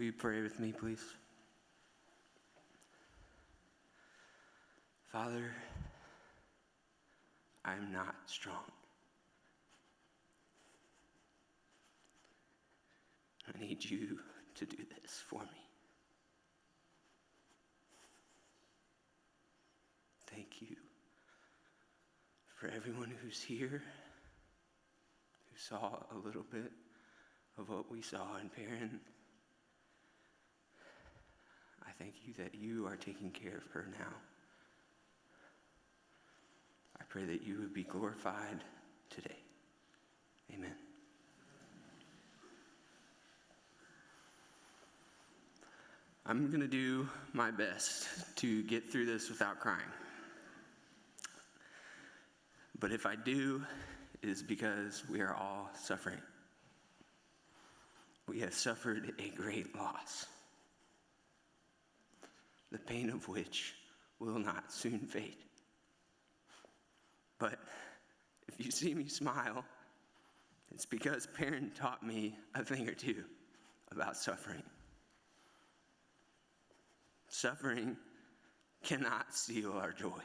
Will you pray with me, please? Father, I am not strong. I need you to do this for me. Thank you for everyone who's here, who saw a little bit of what we saw in Perrin. I thank you that you are taking care of her now. I pray that you would be glorified today. Amen. I'm going to do my best to get through this without crying. But if I do, it is because we are all suffering. We have suffered a great loss, the pain of which will not soon fade. But if you see me smile, it's because Perrin taught me a thing or two about suffering. Suffering cannot steal our joy.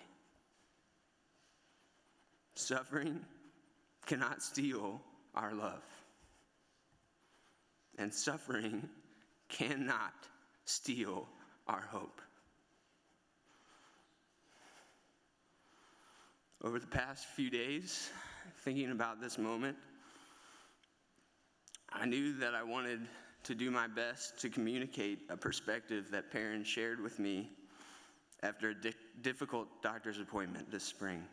Suffering cannot steal our love. And suffering cannot steal our hope. Over the past few days, thinking about this moment, I knew that I wanted to do my best to communicate a perspective that Perrin shared with me after a difficult doctor's appointment this spring.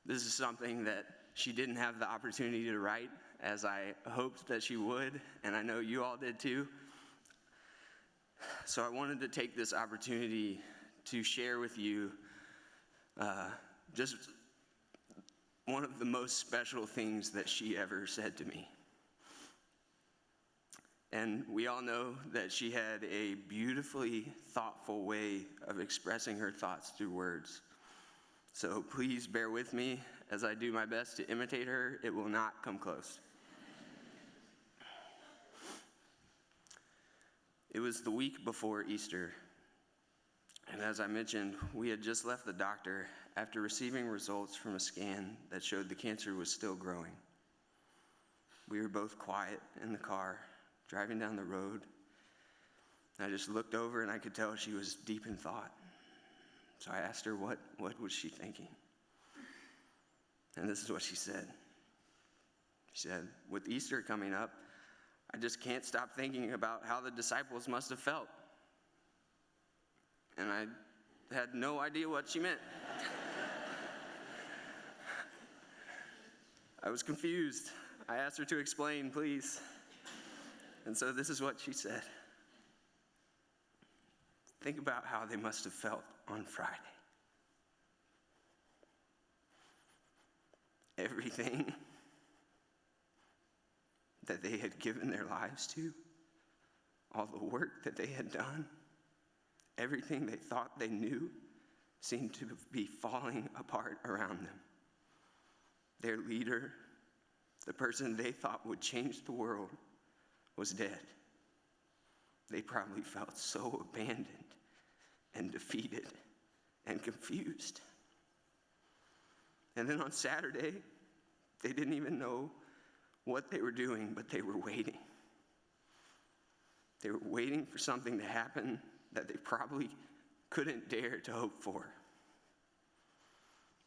This is something that she didn't have the opportunity to write, as I hoped that she would, and I know you all did too. So I wanted to take this opportunity to share with you just one of the most special things that she ever said to me. And we all know that she had a beautifully thoughtful way of expressing her thoughts through words. So please bear with me as I do my best to imitate her. It will not come close. It was the week before Easter. And as I mentioned, we had just left the doctor after receiving results from a scan that showed the cancer was still growing. We were both quiet in the car, driving down the road. I just looked over and I could tell she was deep in thought. So I asked her what was she thinking? And this is what she said. She said, "With Easter coming up, I just can't stop thinking about how the disciples must have felt." And I had no idea what she meant. I was confused. I asked her to explain, please. And so this is what she said. "Think about how they must have felt on Friday. Everything that they had given their lives to, all the work that they had done, everything they thought they knew seemed to be falling apart around them. Their leader, the person they thought would change the world, was dead. They probably felt so abandoned and defeated and confused. And then on Saturday, they didn't even know what they were doing, but they were waiting. They were waiting for something to happen that they probably couldn't dare to hope for.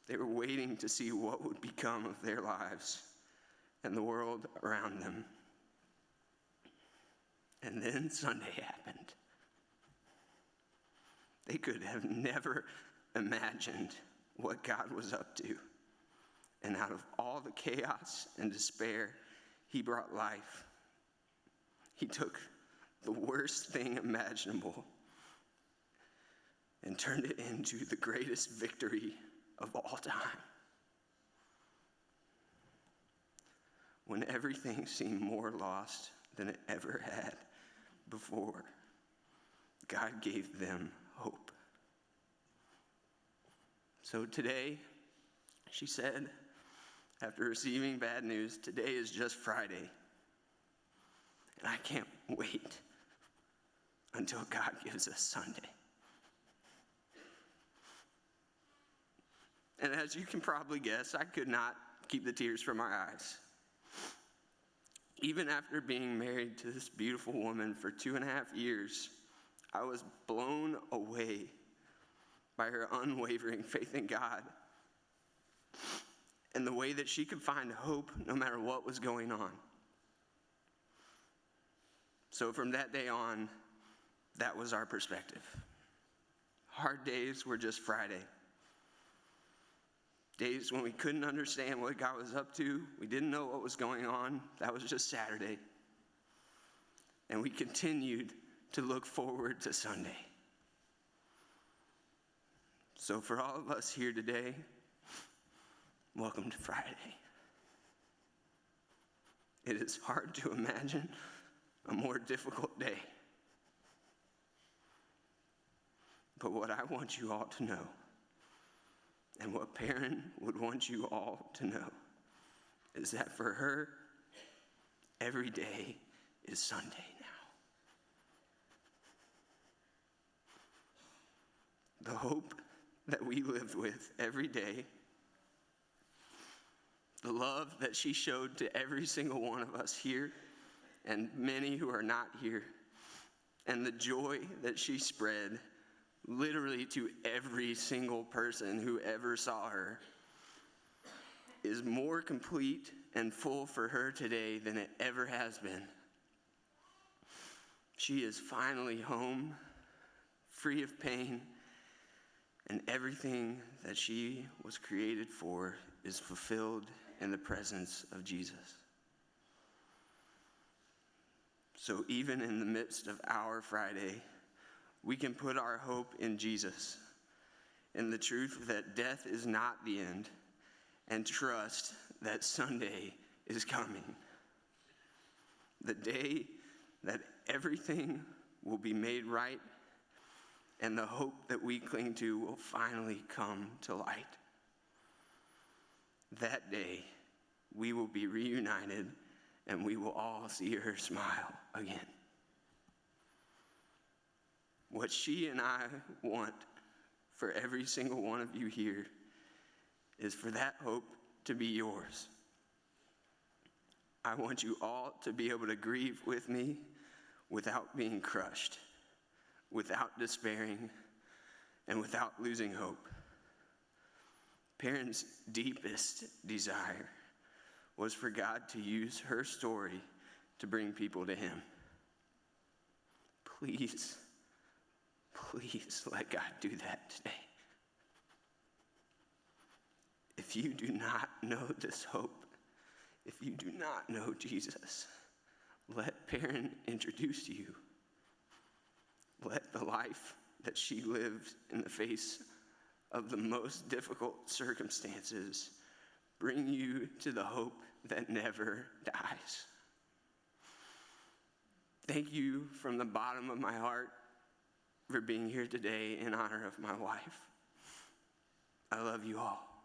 They were waiting to see what would become of their lives and the world around them. And then Sunday happened. They could have never imagined what God was up to. And out of all the chaos and despair, he brought life. He took the worst thing imaginable and turned it into the greatest victory of all time. When everything seemed more lost than it ever had before, God gave them hope. So today, she said, after receiving bad news, today is just Friday. And I can't wait until God gives us Sunday. And as you can probably guess, I could not keep the tears from my eyes. Even after being married to this beautiful woman for 2.5 years, I was blown away by her unwavering faith in God and the way that she could find hope no matter what was going on. So from that day on, that was our perspective. Hard days were just Friday. Days when we couldn't understand what God was up to, we didn't know what was going on, that was just Saturday. And we continued to look forward to Sunday. So for all of us here today, welcome to Friday. It is hard to imagine a more difficult day. But what I want you all to know, and what Perrin would want you all to know, is that for her, every day is Sunday now. The hope that we lived with every day, the love that she showed to every single one of us here, and many who are not here, and the joy that she spread literally to every single person who ever saw her, is more complete and full for her today than it ever has been. She is finally home, free of pain, and everything that she was created for is fulfilled in the presence of Jesus. So even in the midst of our Friday, we can put our hope in Jesus, in the truth that death is not the end, and trust that Sunday is coming. The day that everything will be made right, and the hope that we cling to will finally come to light. That day, we will be reunited, and we will all see her smile again. What she and I want for every single one of you here is for that hope to be yours. I want you all to be able to grieve with me without being crushed, without despairing, and without losing hope. Perrin's deepest desire was for God to use her story to bring people to him. Please let God do that today. If you do not know this hope, if you do not know Jesus, let Perrin introduce you. Let the life that she lived in the face of the most difficult circumstances bring you to the hope that never dies. Thank you from the bottom of my heart for being here today in honor of my wife. I love you all.